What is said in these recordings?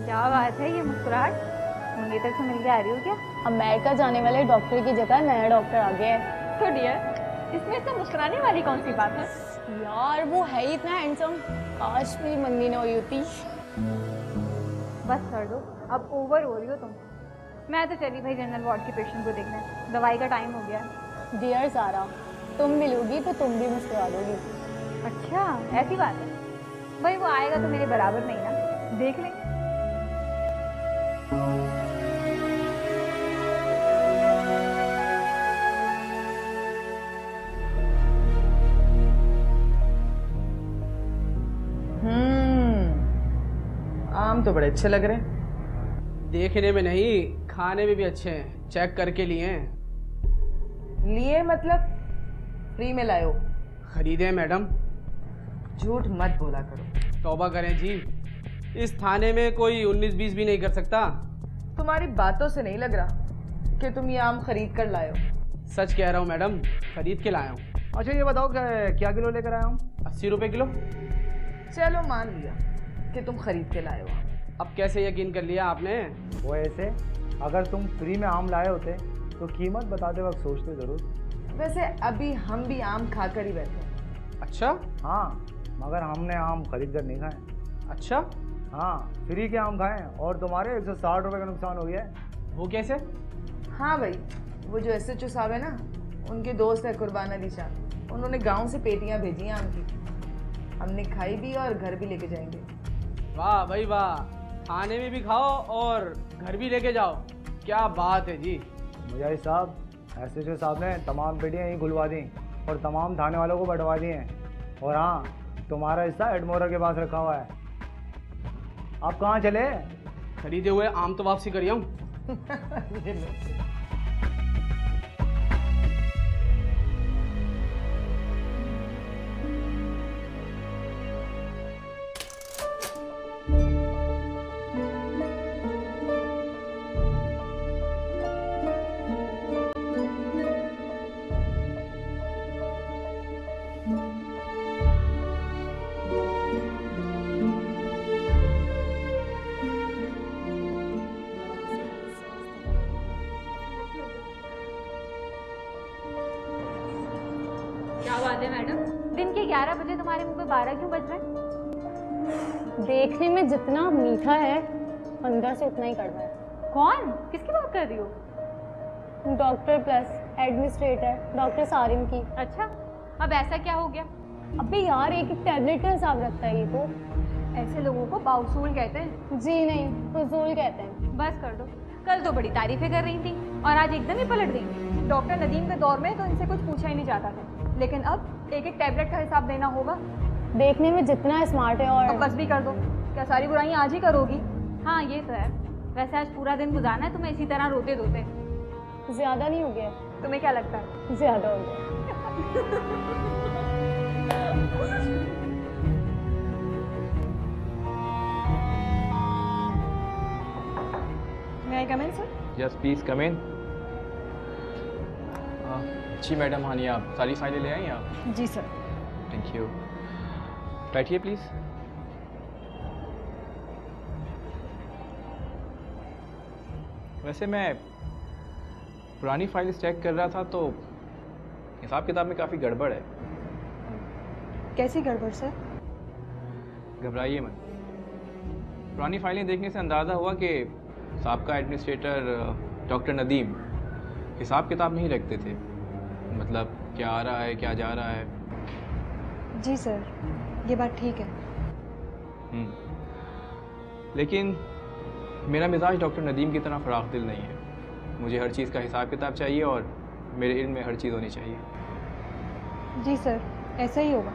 क्या बात है, ये मुस्कुराहट मंगेतर से मिलके आ रही हो क्या? अमेरिका जाने वाले डॉक्टर की जगह नया डॉक्टर आ गया है। तो डियर, इसमें इतना मुस्कुराने वाली कौन सी बात है? यार वो है ही इतना हैंडसम, काश मेरी मंगनी ना हुई होती। बस कर दो, अब ओवर हो रही हो तुम। मैं तो चली भाई जनरल वार्ड के पेशेंट को देखने, दवाई का टाइम हो गया है। डियर सारा, तुम मिलोगी तो तुम भी मुस्कुरा दोगी। अच्छा ऐसी बात है? भाई वो आएगा तो मेरे बराबर नहीं ना, देख लेंगे। आम तो बड़े अच्छे लग रहे हैं। देखने में नहीं, खाने में भी अच्छे हैं। चेक करके लिए हैं। लिए मतलब फ्री में लाए हो? खरीदे हैं मैडम। झूठ मत बोला करो। तौबा करें जी, इस थाने में कोई 19-20 भी नहीं कर सकता। तुम्हारी बातों से नहीं लग रहा कि तुम ये आम खरीद कर लाए हो। सच कह रहा हूँ मैडम, खरीद के लाया हूँ। अच्छा ये बताओ क्या किलो लेकर आया हूँ? 80 रुपए किलो। चलो मान लिया कि तुम खरीद के लाए हो। अब कैसे यकीन कर लिया आपने? वो ऐसे, अगर तुम फ्री में आम लाए होते तो कीमत बताते वक्त सोचते जरूर। वैसे अभी हम भी आम खाकर ही बैठे हैं। अच्छा? हाँ, मगर हमने आम खरीद कर नहीं खाए। अच्छा? हाँ, फ्री के आम खाए और तुम्हारे 160 रुपये का नुकसान हो गया है। वो कैसे? हाँ भाई, वो जो SHO साहब है ना, उनके दोस्त है कुर्बान अली शाह, उन्होंने गांव से पेटियां भेजी हैं आम की। हमने खाई भी और घर भी लेके जाएंगे। वाह भाई वाह, खाने में भी खाओ और घर भी लेके जाओ। क्या बात है जी। मुजाहिद साहब, SHO साहब ने तमाम पेटियाँ यहीं खुलवा दी और तमाम थाने वालों को बंटवा दी हैं। और हाँ, तुम्हारा हिस्सा एडमोरा के पास रखा हुआ है। आप कहाँ चले? खरीदे हुए आम तो वापसी करिए हूँ। क्या बात है मैडम, दिन के 11 बजे तुम्हारे मुंह पे 12 क्यों बज रहे हैं? देखने में जितना मीठा है अंदर से उतना ही कड़वा है। कौन? किसकी बात कर रही हो? Doctor plus administrator doctor Sarim की। अच्छा, अब ऐसा क्या हो गया? अबे यार, एक एक टैबलेट का हिसाब रखता है ये तो। ऐसे लोगों को बाउसूल कहते हैं। जी नहीं, फजूल कहते हैं। बस कर दो, कल तो बड़ी तारीफें कर रही थी और आज एकदम ही पलट गई। डॉक्टर नदीम के दौर में तो इनसे कुछ पूछा ही नहीं जाता था, लेकिन अब एक एक टैबलेट का हिसाब देना होगा। देखने में जितना स्मार्ट है और अब बस भी कर दो, क्या सारी बुराइयां आज ही करोगी? हाँ ये तो है। वैसे आज पूरा दिन गुजारना है तुम्हें इसी तरह रोते धोते। ज्यादा नहीं हो गया? तुम्हें क्या लगता है? ज्यादा हो गया। May I come in, sir? Yes please come in. जी मैडम हानिया, आप सारी फाइलें ले आई आप? जी सर। Thank you. बैठिए प्लीज। वैसे मैं पुरानी फाइल्स चेक कर रहा था तो हिसाब किताब में काफ़ी गड़बड़ है। कैसी गड़बड़ सर? घबराइए मत। पुरानी फाइलें देखने से अंदाज़ा हुआ कि साबका एडमिनिस्ट्रेटर डॉक्टर नदीम हिसाब किताब नहीं रखते थे। मतलब क्या आ रहा है, क्या जा रहा है। जी सर, ये बात ठीक है। लेकिन मेरा मिजाज डॉक्टर नदीम की तरह फराख दिल नहीं है। मुझे हर चीज़ का हिसाब किताब चाहिए और मेरे इल्म में हर चीज़ होनी चाहिए। जी सर, ऐसा ही होगा।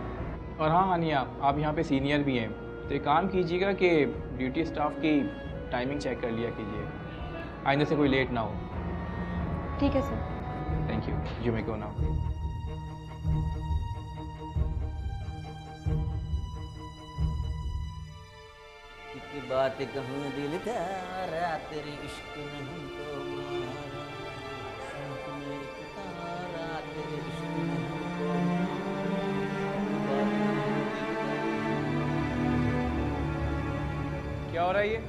और हाँ हानिया, आप यहाँ पे सीनियर भी हैं तो एक काम कीजिएगा कि ड्यूटी स्टाफ की टाइमिंग चेक कर लिया कीजिए, आइंदा से कोई लेट ना हो। ठीक है sir. Thank you, you may go now. एक बात कहूँ दिल तारा, तेरे इश्क ने हमको मारा। शौक में एक तारा, तेरे इश्क ने हमको मारा। क्या हो रहा है ये?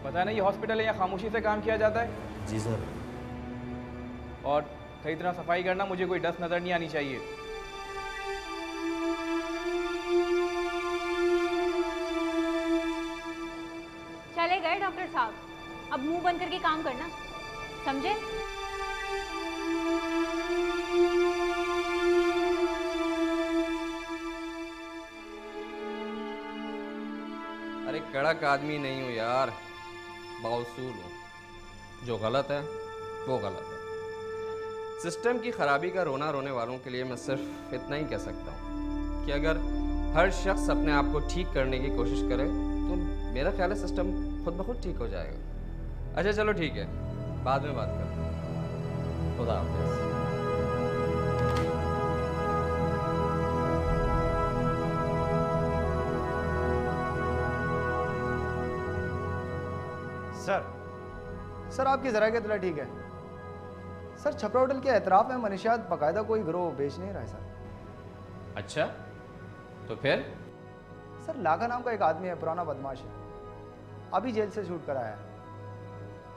पता नहीं ये हॉस्पिटल है या खामोशी से काम किया जाता है। जी सर। और सही तरह सफाई करना, मुझे कोई डस्ट नज़र नहीं आनी चाहिए। चले गए डॉक्टर साहब, अब मुंह बंद करके काम करना, समझे? अरे कड़क आदमी नहीं हूँ यार, बाउसूल हूँ। जो गलत है वो गलत है। सिस्टम की खराबी का रोना रोने वालों के लिए मैं सिर्फ इतना ही कह सकता हूँ कि अगर हर शख्स अपने आप को ठीक करने की कोशिश करे तो मेरा ख्याल है सिस्टम खुद ब खुद ठीक हो जाएगा। अच्छा चलो ठीक है, बाद में बात करते हैं। खुदा हाफिज़। सर आपकी ज़रा कितना ठीक है सर। छपरा होटल के एतराफ़ में मनशियात बाकायदा कोई गिरोह बेच नहीं रहा है सर। अच्छा तो फिर? सर लाखा नाम का एक आदमी है, पुराना बदमाश है, अभी जेल से छूट कर आया है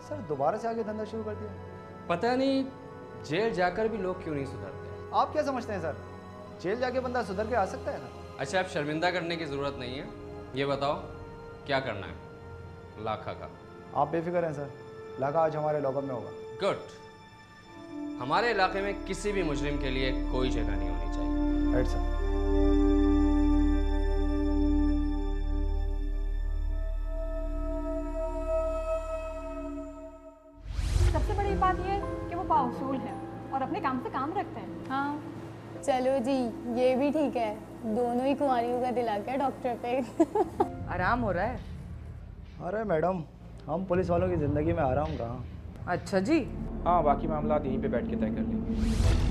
सर। दोबारा से आगे धंधा शुरू कर दिया। पता नहीं जेल जाकर भी लोग क्यों नहीं सुधरते। आप क्या समझते हैं सर, जेल जाके बंदा सुधर के आ सकता है ना? अच्छा अब शर्मिंदा करने की ज़रूरत नहीं है, ये बताओ क्या करना है लाखा का? आप बेफिक्र हैं सर, लाखा आज हमारे लॉकअप में होगा। गुड। हमारे इलाके में किसी भी मुजरिम के लिए कोई जगह नहीं होनी चाहिए। Right sir. सबसे बड़ी बात यह है कि वो बाउसूल है और अपने काम से काम रखते हैं। हाँ चलो जी, ये भी ठीक है, दोनों ही कुंवारियों का दिल आ गया डॉक्टर पे। आराम हो रहा है? अरे मैडम, हम पुलिस वालों की ज़िंदगी में आराम कहाँ। अच्छा जी। हाँ, बाकी मामला यहीं पे बैठ के तय कर लेंगे।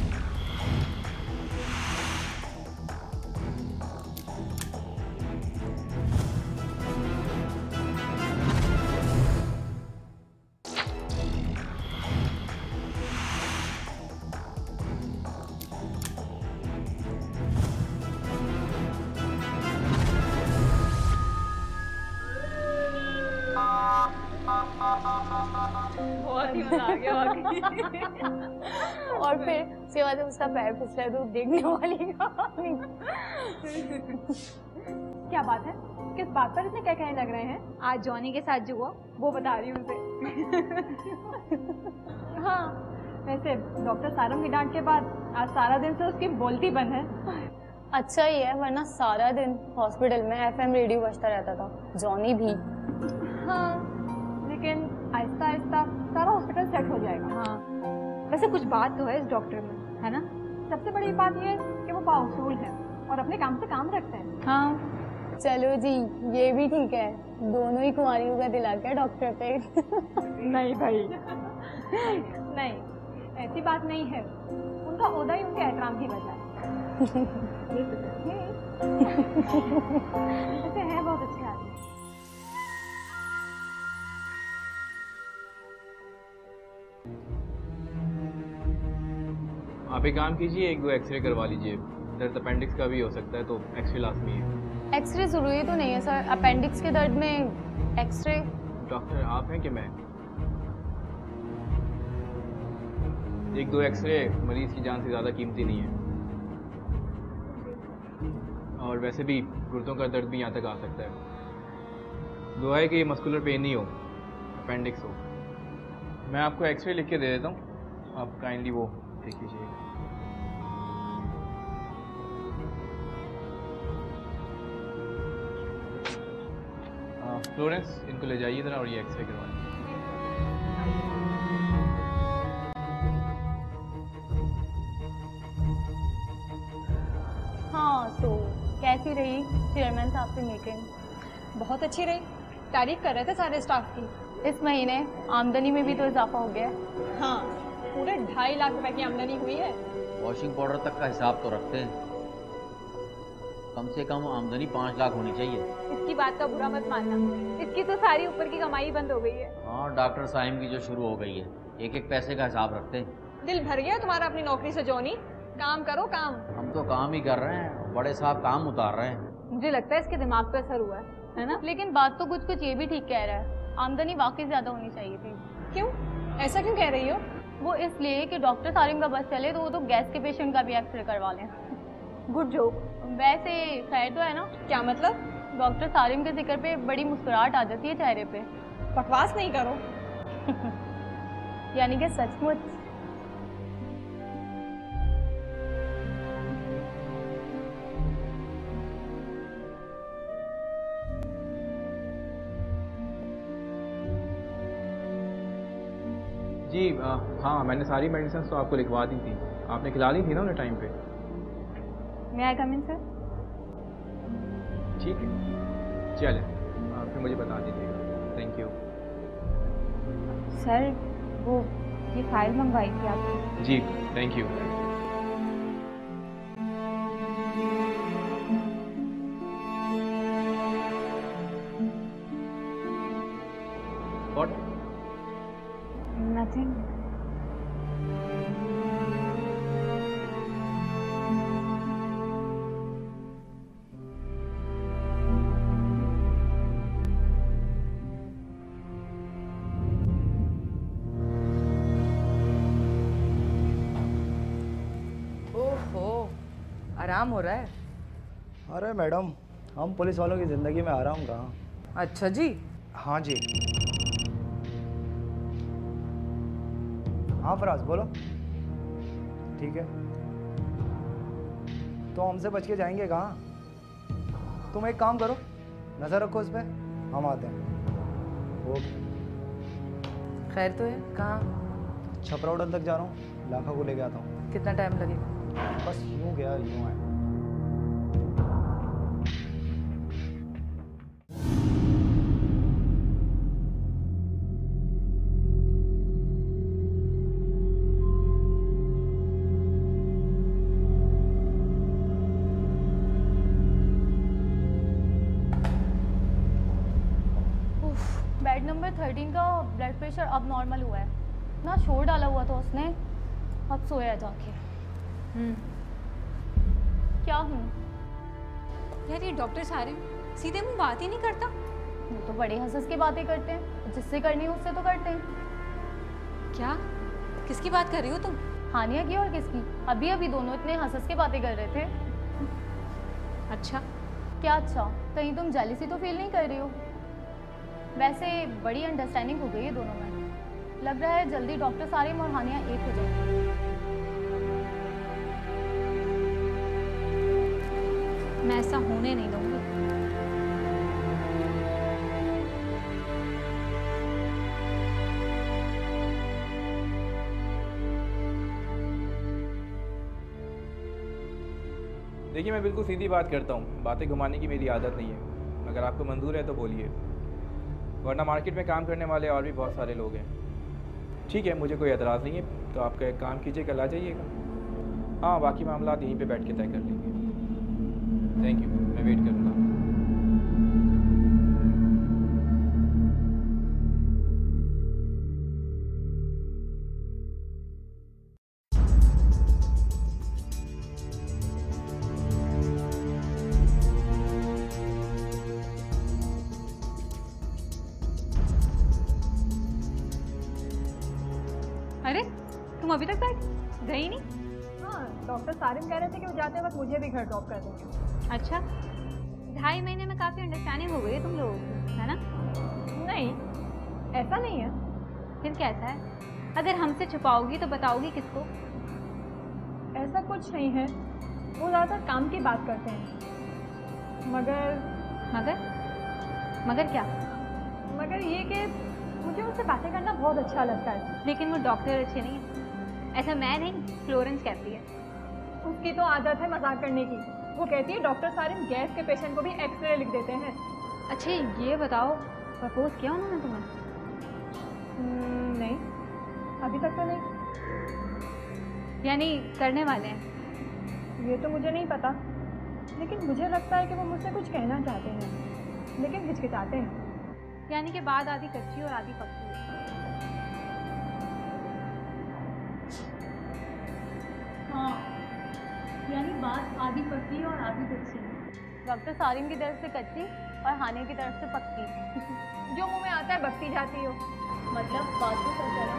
बहुत ही मजा आ गया वाकई। और फिर सेवा जब उसका पैर फिसला तो देखने वाली कहानी। क्या बात है, किस बात पर इतने क्या कहने लग रहे हैं? आज जॉनी के साथ जो हुआ वो बता रही हूँ उसे। हाँ वैसे डॉक्टर सारम की डांट के बाद आज सारा दिन से उसकी बोलती बंद है। अच्छा ही है, वरना सारा दिन हॉस्पिटल में FM रेडियो बजता रहता था, जॉनी भी। हाँ लेकिन आहिस्ता आहिस्ता सारा हॉस्पिटल सेट हो जाएगा। हाँ वैसे कुछ बात तो है इस डॉक्टर में, है ना? सबसे बड़ी बात यह है कि वो बाउसूल है और अपने काम से काम रखते हैं। हाँ चलो जी, ये भी ठीक है, दोनों ही कुंवारियों का दिल आ गया डॉक्टर पे। नहीं भाई नहीं, ऐसी बात नहीं है, उनका ओहदा ही उनके एहतराम की वजह है। वैसे है बहुत अच्छे आदमी। आप एक काम कीजिए, एक दो एक्सरे करवा लीजिए। दर्द अपेंडिक्स का भी हो सकता है, तो एक्सरे लाजमी है। एक्सरे जरूरी तो नहीं है सर, अपेंडिक्स के दर्द में एक्सरे? डॉक्टर आप हैं कि मैं? एक दो एक्सरे मरीज की जान से ज़्यादा कीमती नहीं है, और वैसे भी गुर्दों का दर्द भी यहाँ तक आ सकता है। दुआ है कि ये मस्कुलर पेन नहीं हो, अपेंडिक्स हो। मैं आपको एक्सरे लिख के दे देता हूँ, आप काइंडली वो देख लीजिएगा। फ्लोरेंस, इनको ले जाइए इधर और ये एक्सरे करवा लीजिए। हाँ तो कैसी रही चेयरमैन साहब से मीटिंग? बहुत अच्छी रही, तारीफ कर रहे थे सारे स्टाफ की। इस महीने आमदनी में भी तो इजाफा हो गया है। हाँ पूरे 2.5 लाख रुपए की आमदनी हुई है। वॉशिंग पाउडर तक का हिसाब तो रखते हैं, कम से कम आमदनी 5 लाख होनी चाहिए। इसकी बात का बुरा मत मानना, इसकी तो सारी ऊपर की कमाई बंद हो गई है। हाँ डॉक्टर साइम की जो शुरू हो गई है, एक एक पैसे का हिसाब रखते हैं। दिल भर गया तुम्हारा अपनी नौकरी से जॉनी, काम करो काम। हम तो काम ही कर रहे हैं, बड़े साहब काम उतार रहे हैं। मुझे लगता है इसके दिमाग पे असर हुआ है ना? लेकिन बात तो कुछ कुछ ये भी ठीक कह रहा है, आमदनी वाकई ज़्यादा होनी चाहिए थी। क्यों? ऐसा क्यों कह रही हो? वो इसलिए कि डॉक्टर सारिम का बस चले तो वो तो गैस के पेशेंट का भी एक्सरे करवा लें। Good joke. वैसे खैर तो है ना? क्या मतलब? डॉक्टर सारिम के जिक्र पे बड़ी मुस्कुराहट आ जाती है चेहरे पे। बकवास नहीं करो। यानी कि सचमुच। जी हाँ, मैंने सारी मेडिसिन तो आपको लिखवा दी थी, आपने खिला दी थी ना उन्हें टाइम पे। मैं आई कम इन सर? ठीक है, चलें, फिर मुझे बता दीजिएगा। Thank you. सर वो ये फाइल मंगवाई थी आपकी। जी थैंक यू। व्हाट? नथिंग। ओहो, आराम हो रहा है? अरे मैडम, हम पुलिस वालों की ज़िंदगी में आराम कहाँ। अच्छा जी। हाँ जी। हाँ फराज बोलो। ठीक है, तो हमसे बच के जाएंगे कहाँ? तुम एक काम करो, नज़र रखो उस पर, हम आते हैं। ओके। खैर तो है? कहाँ? छपरा होटल तक जा रहा हूँ, लाखा को लेके आता हूँ। कितना टाइम लगेगा? बस यूँ गया यूँ आया। बेड नंबर 13 का ब्लड प्रेशर अब नॉर्मल हुआ है ना, शोर डाला हुआ था उसने, अब सोया जाके। क्या हूँ यार ये डॉक्टर सारिम सीधे मुंह बात ही नहीं करता। वो तो बड़े हंस के बातें करते हैं, जिससे करनी है उससे तो करते हैं। क्या? किसकी बात कर रही हो तुम? हानिया की और किसकी? अभी अभी दोनों इतने हंस के बातें कर रहे थे। अच्छा। क्या अच्छा? कहीं तुम जेलिसी तो फील नहीं कर रही हो? वैसे बड़ी अंडरस्टैंडिंग हो गई है दोनों में, लग रहा है जल्दी डॉक्टर सारिम और हानिया एक हो जाएंगे। मैं ऐसा होने नहीं दूंगी। देखिए, मैं बिल्कुल सीधी बात करता हूँ, बातें घुमाने की मेरी आदत नहीं है। अगर आपको मंजूर है तो बोलिए, वरना मार्केट में काम करने वाले और भी बहुत सारे लोग हैं। ठीक है, मुझे कोई एतराज़ नहीं है, तो आपका एक काम कीजिए, कल आ जाइएगा। हाँ, बाकी मामला यहीं पे बैठ के तय कर लेंगे। थैंक यू, मैं वेट करूँगा। अरे तुम अभी तक बैठ गई नहीं? हाँ, डॉक्टर सारिम कह रहे थे कि वो जाते वक्त मुझे भी घर ड्रॉप कर देंगे। अच्छा, 2.5 महीने में काफ़ी अंडरस्टैंडिंग हो गई है तुम लोगों की, है ना? नहीं, ऐसा नहीं है। फिर कैसा है? अगर हमसे छुपाओगी तो बताओगी किसको? ऐसा कुछ नहीं है, वो ज़्यादातर काम की बात करते हैं। मगर क्या? मगर ये कि मुझे उनसे बातें करना बहुत अच्छा लगता है। लेकिन वो डॉक्टर अच्छे नहीं है। ऐसा मैं नहीं, फ्लोरेंस कहती है। उसकी तो आदत है मजाक करने की। वो कहती है डॉक्टर सारिम गैस के पेशेंट को भी एक्सरे लिख देते हैं। अच्छा ये बताओ, प्रपोज किया उन्होंने तुम्हें? नहीं, अभी तक तो नहीं। यानी करने वाले हैं? ये तो मुझे नहीं पता, लेकिन मुझे लगता है कि वो मुझसे कुछ कहना चाहते हैं, लेकिन हिचकिचाते हैं। यानी कि बात आधी कच्ची और आधी पक्की है। हाँ, यानी बात आधी पक्की और आधी कच्ची है। डॉक्टर सारिम की तरफ से कच्ची और हानिया की तरफ से पक्की। जो मुंह में आता है बकती जाती हो। मतलब बात तो सच है ना।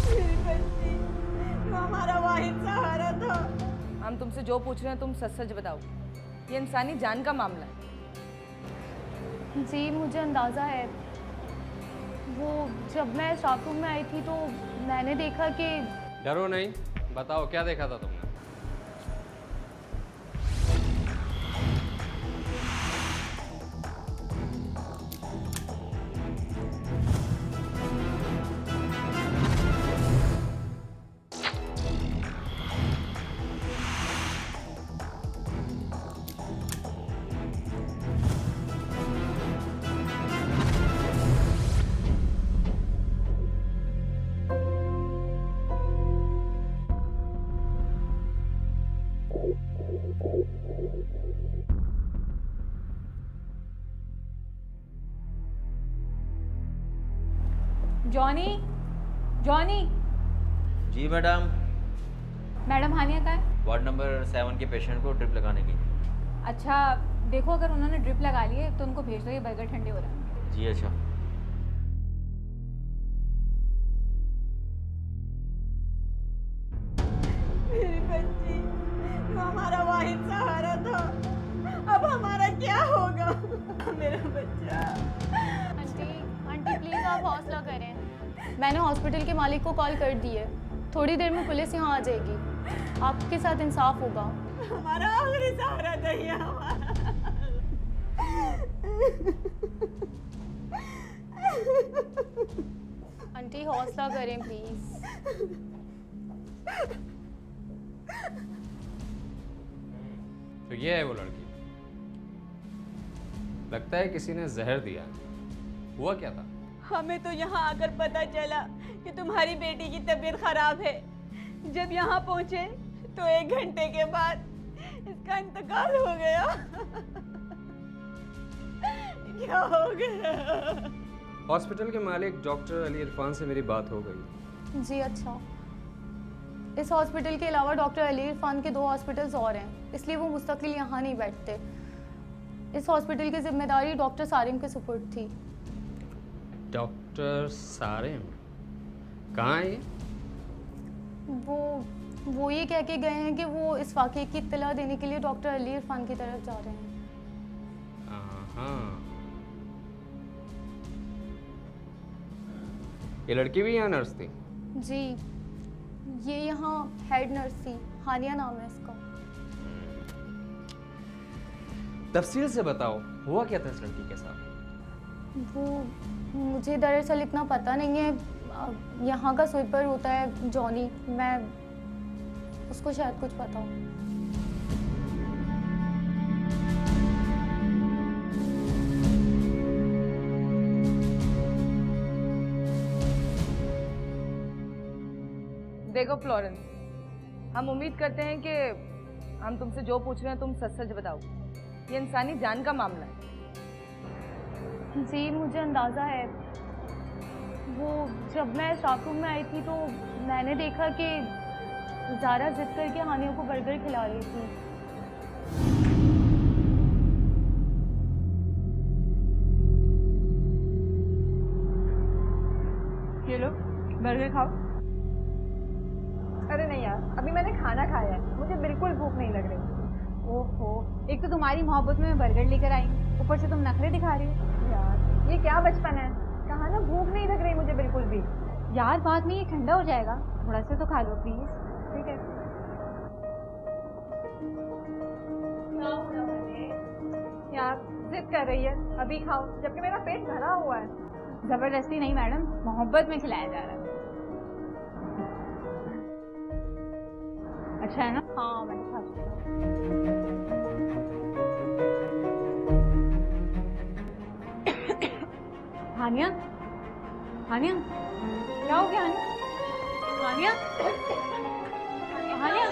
मेरी बच्ची, तू हमारा वाहिद सहारा था। हम तुमसे जो पूछ रहे हैं तुम सच सच बताओ। ये इंसानी जान का मामला है। जी मुझे अंदाज़ा है। वो जब मैं स्टाफ रूम में आई थी तो मैंने देखा कि डरो नहीं, बताओ क्या देखा था तुमने? Johnny, Johnny. जी मैडम। मैडम हानिया का है? वार्ड नंबर 7 के पेशेंट को ड्रिप लगाने की। अच्छा देखो, अगर उन्होंने ड्रिप लगा ली है तो उनको भेज दो, ये बर्गर ठंडे हो रहे हैं। जी अच्छा। मेरी बच्ची, तू हमारा वाहिद सहारा था। अब हमारा क्या होगा? मेरा बच्चा। आंटी आंटी प्लीज़ आप हौसला करें। मैंने हॉस्पिटल के मालिक को कॉल कर दी है। थोड़ी देर में पुलिस यहाँ आ जाएगी। आपके साथ इंसाफ होगा। हमारा आखिरी सहारा था ये हमारा। आंटी हौसला करें प्लीज़। तो ये है वो लड़की। लगता है किसी ने जहर दिया। हुआ क्या था? हमें तो यहाँ आकर पता चला कि तुम्हारी बेटी की तबीयत खराब है। जब यहाँ पहुँचे तो 1 घंटे के बाद इसका इंतकाल हो गया। क्या हो गया? हॉस्पिटल के मालिक डॉक्टर अली इरफान से मेरी बात हो गई। जी अच्छा। इस हॉस्पिटल के अलावा डॉक्टर अली इरफान के 2 हॉस्पिटल्स और हैं, इसलिए वो मुस्तकिल यहाँ नहीं बैठते। इस हॉस्पिटल की जिम्मेदारी डॉक्टर सारिम के सुपुर्द थी। डॉक्टर सारिम कहाँ है? वो ये कह के गए हैं कि वो इस वाक़े की इत्तला देने के लिए डॉक्टर अली इरफान की तरफ जा रहे हैं। हाँ, ये लड़की भी यहाँ नर्स थी? जी, ये यहाँ हेड नर्स थी। हानिया नाम है इसका। तफसील से बताओ, हुआ क्या था इस लड़की के साथ? वो मुझे दरअसल इतना पता नहीं है। यहाँ का स्वीपर होता है जॉनी, मैं उसको शायद कुछ पता हो। देखो फ्लोरेंस, हम उम्मीद करते हैं कि हम तुमसे जो पूछ रहे हैं तुम सच सच बताओ। ये इंसानी जान का मामला है। जी मुझे अंदाज़ा है। वो जब मैं स्टाफ रूम में आई थी तो मैंने देखा कि ज़ारा जिद करके हानिया को बर्गर खिला रही थी। ये लो बर्गर खाओ। अरे नहीं यार, अभी मैंने खाना खाया है, मुझे बिल्कुल भूख नहीं लग रही। ओहो, एक तो तुम्हारी मोहब्बत में मैं बर्गर लेकर आई, ऊपर से तुम नखरे दिखा रही हो। यार ये क्या बचपन है। कहा ना भूख नहीं लग रही मुझे बिल्कुल भी। यार बाद में ये ठंडा हो जाएगा, थोड़ा सा तो खा लो प्लीज। ठीक है। यार जिद कर रही है, अभी खाओ, जबकि मेरा पेट भरा हुआ है। जबरदस्ती नहीं मैडम, मोहब्बत में खिलाया जा रहा है। अच्छा है ना? हाँ मैंने खा चुका। हानिया, हानिया, क्या हो गया हानिया? हानिया, हानिया,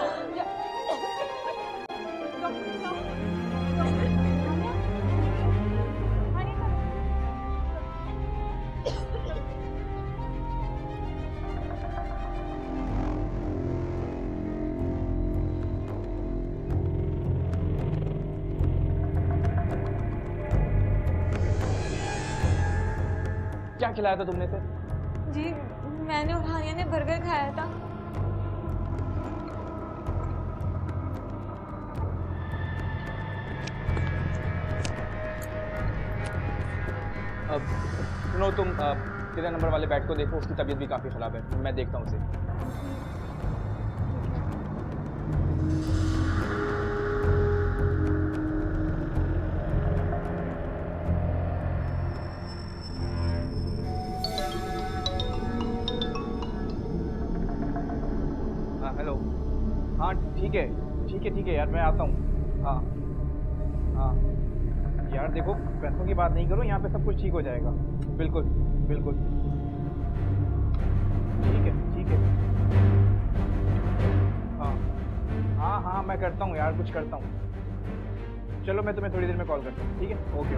खिलाया था तुमने से? जी मैंने और हानिया ने बर्गर खाया था। अब सुनो, तुम 13 नंबर वाले बेड को देखो, उसकी तबीयत भी काफ़ी ख़राब है, मैं देखता हूँ उसे। हाँ हेलो, हाँ ठीक है यार, मैं आता हूँ। हाँ हाँ यार देखो, पैसों की बात नहीं करो, यहाँ पे सब कुछ ठीक हो जाएगा। बिल्कुल बिल्कुल ठीक है। हाँ मैं करता हूँ यार, कुछ करता हूँ। चलो मैं तुम्हें थोड़ी देर में कॉल करता हूँ, ठीक है? ओके।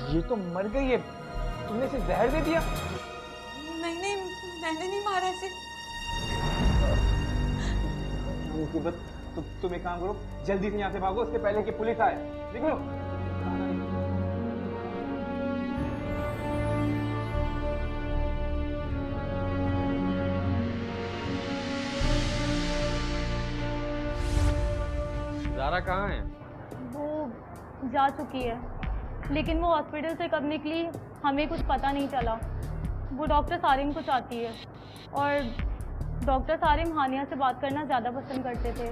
ये तो मर गई है, तुमने इसे जहर दे दिया? नहीं मैंने नहीं मारा इसे। मुसीबत, तुम एक काम करो, जल्दी से यहाँ से भागो, उसके पहले कि पुलिस आए। निकलो। ज़ारा कहाँ है? वो जा चुकी है, लेकिन वो हॉस्पिटल से कब निकली हमें कुछ पता नहीं चला। वो डॉक्टर सारिम को चाहती है और डॉक्टर सारिम हानिया से बात करना ज़्यादा पसंद करते थे,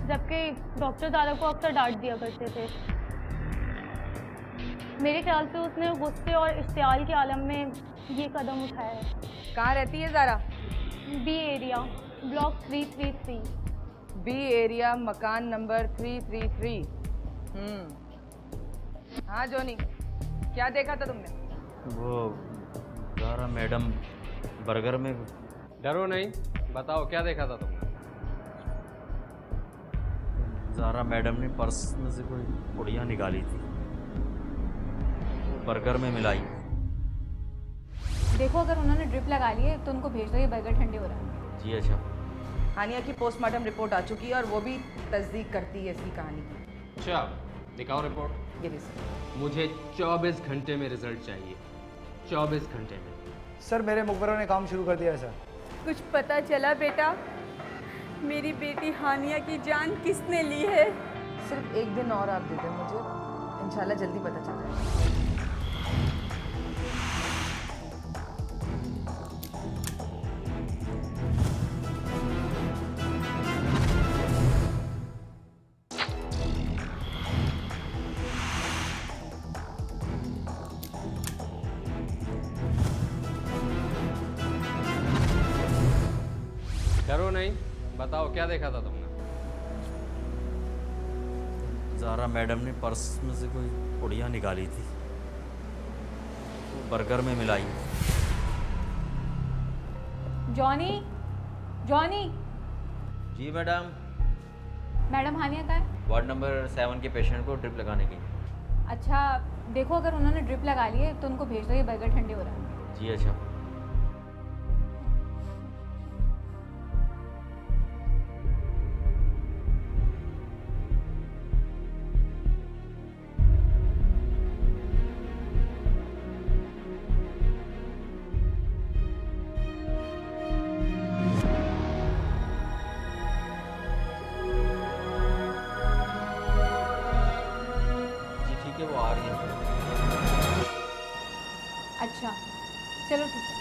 जबकि डॉक्टर ज़ारा को अक्सर डांट दिया करते थे। मेरे ख्याल से उसने गुस्से और इश्तियाल के आलम में ये कदम उठाया है। कहाँ रहती है Zara? B area, block 333। B area, मकान नंबर 333। हाँ जॉनी, क्या देखा था तुमने? वो ज़ारा मैडम बर्गर में। डरो नहीं, बताओ क्या देखा था तुमने? ज़ारा मैडम ने पर्स में से कोई पुड़िया निकाली थी, बर्गर में मिलाई। देखो अगर उन्होंने ड्रिप लगा ली है तो उनको भेज दो, ये बर्गर ठंडे हो रहा है। जी अच्छा। हानिया की पोस्टमार्टम रिपोर्ट आ चुकी है और वो भी तस्दीक करती है इसकी कहानी की। अच्छा दिखाओ रिपोर्ट। ये भी सर। मुझे 24 घंटे में रिजल्ट चाहिए, 24 घंटे में। सर मेरे मुखबरों ने काम शुरू कर दिया है सर। कुछ पता चला बेटा, मेरी बेटी हानिया की जान किसने ली है? सिर्फ एक दिन और आप दे दें मुझे, इंशाल्लाह जल्दी पता चल जाएगा। डरो नहीं, बताओ क्या देखा था तुमने? ज़ारा मैडम ने पर्स में से कोई पुड़िया निकाली थी, वो बर्गर में मिलाई। जॉनी। जी मैडम। मैडम हानिया कहाँ है? वार्ड नंबर 7 के पेशेंट को ड्रिप लगाने के लिए। अच्छा देखो अगर उन्होंने ड्रिप लगा ली है तो उनको भेज दो, ये बर्गर ठंडे हो रहा है। जी अच्छा। अच्छा चलो ठीक है।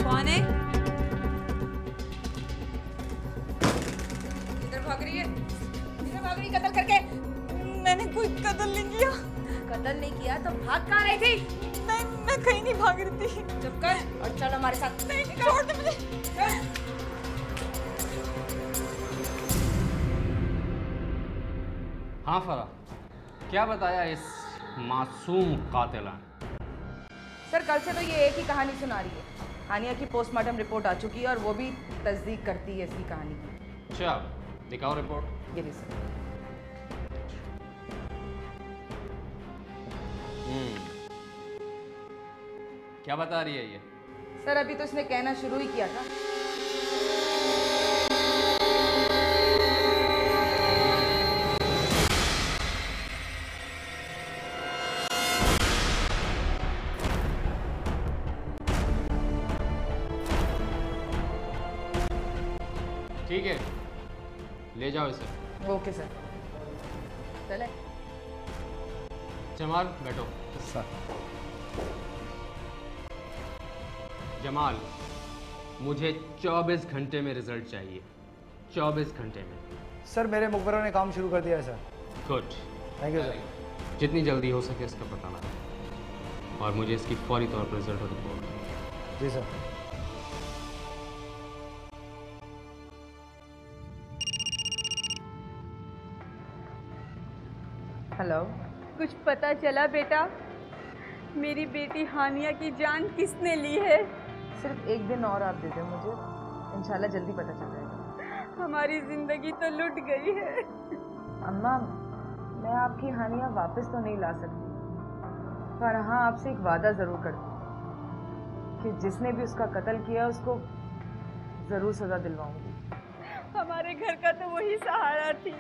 कौन है? भाग रही है, भाग रही कत्ल करके। मैंने कोई कत्ल नहीं किया। कत्ल नहीं किया तो भाग कहाँ रही थी? मैं कहीं नहीं भाग रही थी। चुप कर और चल हमारे साथ। नहीं, छोड़ दे मुझे। हाँ फरा, क्या बताया इस मासूम कातिला ने? सर कल से तो ये एक ही कहानी सुना रही है। हानिया की पोस्टमार्टम रिपोर्ट आ चुकी है और वो भी तस्दीक करती है इसकी कहानी की। अच्छा, दिखाओ रिपोर्ट। ये भी सर। क्या बता रही है ये? सर अभी तो इसने कहना शुरू ही किया था। ठीक है, ले जाओ इसे। ओके सर, चले। जमाल बैठो। सर। जमाल, मुझे 24 घंटे में रिजल्ट चाहिए। 24 घंटे में। सर मेरे मुखबरों ने काम शुरू कर दिया है sir. Good, thank you sir. जितनी जल्दी हो सके इसका पता लगा और मुझे इसकी फौरी तौर पर रिजल्ट और रिपोर्ट। जी सर। हेलो। कुछ पता चला बेटा? मेरी बेटी हानिया की जान किसने ली है? सिर्फ एक दिन और आप दे दें मुझे, इंशाल्लाह जल्दी पता चल जाएगा। हमारी जिंदगी तो लुट गई है। अम्मा, मैं आपकी हानिया वापस तो नहीं ला सकती, पर हाँ आपसे एक वादा ज़रूर करती हूँ कि जिसने भी उसका कत्ल किया उसको ज़रूर सज़ा दिलवाऊंगी। हमारे घर का तो वही सहारा थी।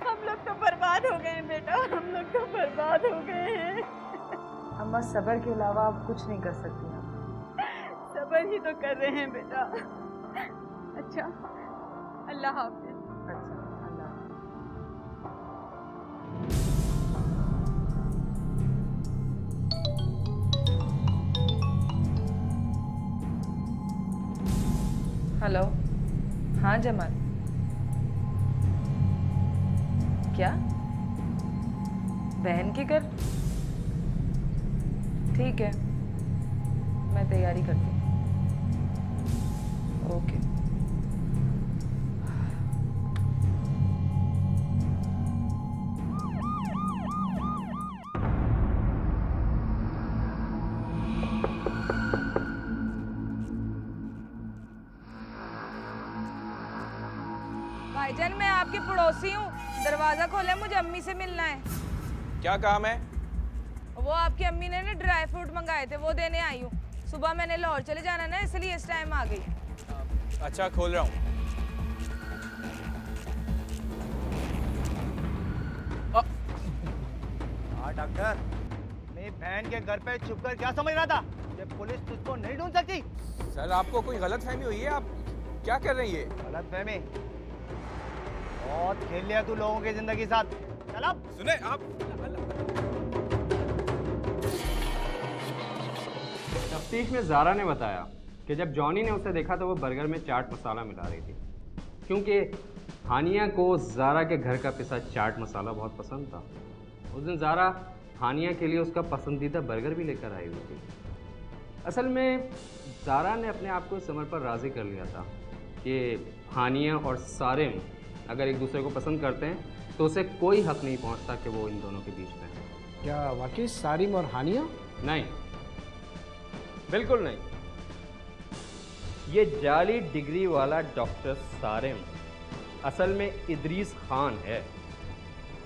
हम लोग तो बर्बाद हो गए हैं बेटा, हम लोग तो बर्बाद हो गए हैं। अम्मा सब्र के अलावा आप कुछ नहीं कर सकती हैं। सब्र ही तो कर रहे हैं बेटा। अच्छा, अल्लाह हाफिज। अच्छा, अल्लाह हाफिज। हेलो। हाँ जमाल। क्या? बहन के घर? ठीक है, मैं तैयारी करती हूँ। ओके। भाईजान मैं आपके पड़ोसी हूँ, दरवाजा खोले, मुझे अम्मी से मिलना है। क्या काम है? वो आपकी अम्मी ने ना ड्राई फ्रूट मंगाए थे, वो देने आई हूँ। सुबह मैंने लाहौर चले जाना ना, इसलिए इस टाइम आ गई। अच्छा, खोल रहा हूँ। हाँ डॉक्टर, मेरी बहन के घर पे छुप कर क्या समझ रहा था? ये पुलिस तुझको नहीं ढूंढ सकती। सर आपको कोई गलतफहमी हुई है, आप क्या कर रही है? गलतफहमी? बहुत खेल लिया तू लोगों की जिंदगी साथ। चल अब। सुने आप। तफ्तीश में ज़ारा ने बताया कि जब जॉनी ने उसे देखा तो वो बर्गर में चाट मसाला मिला रही थी, क्योंकि हानिया को ज़ारा के घर का पिसा चाट मसाला बहुत पसंद था। उस दिन ज़ारा हानिया के लिए उसका पसंदीदा बर्गर भी लेकर आई हुई थी। असल में ज़ारा ने अपने आप को इस अमर पर राज़ी कर लिया था कि हानिया और सारिम अगर एक दूसरे को पसंद करते हैं तो उसे कोई हक नहीं पहुंचता कि वो इन दोनों के बीच में है। क्या वाकई सारिम और हानिया? नहीं, बिल्कुल नहीं। ये जाली डिग्री वाला डॉक्टर सारिम असल में इदरीस खान है,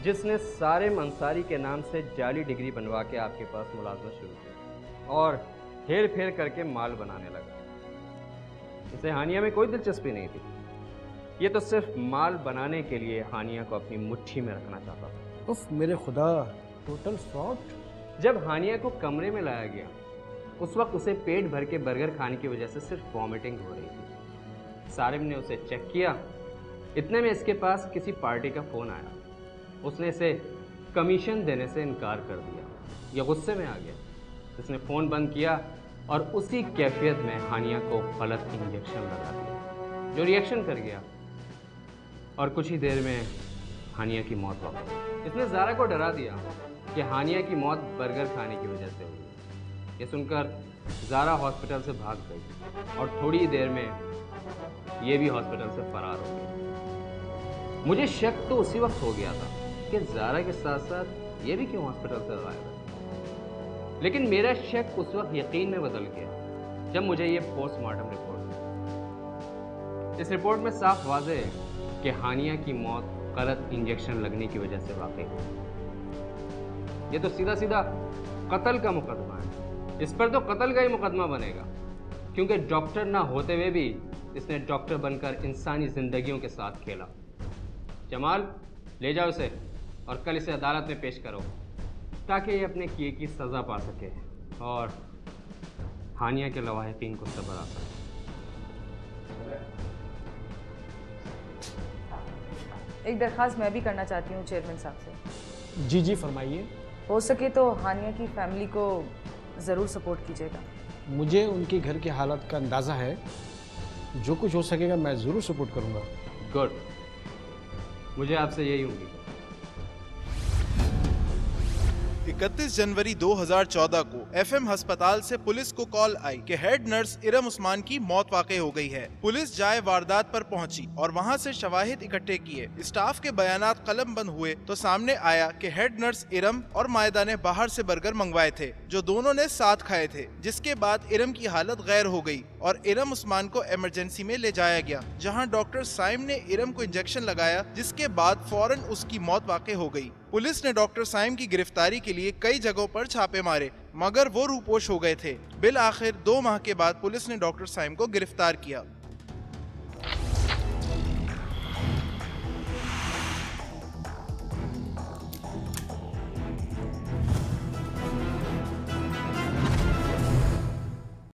जिसने सारिम अंसारी के नाम से जाली डिग्री बनवा के आपके पास मुलाजमत शुरू की और हेर फेर करके माल बनाने लगा। इसे हानिया में कोई दिलचस्पी नहीं थी। ये तो सिर्फ माल बनाने के लिए हानिया को अपनी मुट्ठी में रखना चाहता था। उफ मेरे खुदा, टोटल फ्रॉड। जब हानिया को कमरे में लाया गया उस वक्त उसे पेट भर के बर्गर खाने की वजह से सिर्फ वॉमिटिंग हो रही थी। सारिम ने उसे चेक किया, इतने में इसके पास किसी पार्टी का फ़ोन आया। उसने इसे कमीशन देने से इनकार कर दिया। यह गुस्से में आ गया, इसने फ़ोन बंद किया और उसी कैफियत में हानिया को गलत इंजेक्शन लगा दिया, जो रिएक्शन कर गया और कुछ ही देर में हानिया की मौत हो गई। इसने ज़ारा को डरा दिया कि हानिया की मौत बर्गर खाने की वजह से हुई। ये सुनकर ज़ारा हॉस्पिटल से भाग गई और थोड़ी ही देर में ये भी हॉस्पिटल से फरार हो गई। मुझे शक तो उसी वक्त हो गया था कि ज़ारा के साथ साथ ये भी क्यों हॉस्पिटल से गायब है। लेकिन मेरा शक उस वक्त यकीन में बदल गया जब मुझे ये पोस्टमार्टम रिपोर्ट मिली। इस रिपोर्ट में साफ वाज़ेह है कि हानिया की मौत गलत इंजेक्शन लगने की वजह से वाकई हुई। ये तो सीधा सीधा कत्ल का मुकदमा है। इस पर तो कत्ल का ही मुकदमा बनेगा, क्योंकि डॉक्टर ना होते हुए भी इसने डॉक्टर बनकर इंसानी जिंदगियों के साथ खेला। जमाल, ले जाओ इसे और कल इसे अदालत में पेश करो ताकि ये अपने किए की सज़ा पा सके और हानिया के लवाहिकीन को सब्र आ सके। एक दरख्वास्त मैं भी करना चाहती हूँ चेयरमैन साहब से। जी जी फरमाइए। हो सके तो हानिया की फैमिली को ज़रूर सपोर्ट कीजिएगा। मुझे उनके घर की हालत का अंदाज़ा है, जो कुछ हो सकेगा मैं ज़रूर सपोर्ट करूँगा। गुड, मुझे आपसे यही उम्मीद है। 31 जनवरी 2014 को एफएम अस्पताल से पुलिस को कॉल आई कि हेड नर्स इरम उस्मान की मौत वाकई हो गई है। पुलिस जाए वारदात पर पहुंची और वहां से शवाहिद इकट्ठे किए। स्टाफ के बयानात कलम बंद हुए तो सामने आया कि हेड नर्स इरम और मायदा ने बाहर से बर्गर मंगवाए थे जो दोनों ने साथ खाए थे, जिसके बाद इरम की हालत गैर हो गई और इरम उस्मान को इमरजेंसी में ले जाया गया, जहां डॉक्टर साइम ने इरम को इंजेक्शन लगाया, जिसके बाद फौरन उसकी मौत वाकई हो गई। पुलिस ने डॉक्टर साइम की गिरफ्तारी के लिए कई जगहों पर छापे मारे, मगर वो रूपोश हो गए थे। बिल आखिर 2 माह के बाद पुलिस ने डॉक्टर साइम को गिरफ्तार किया।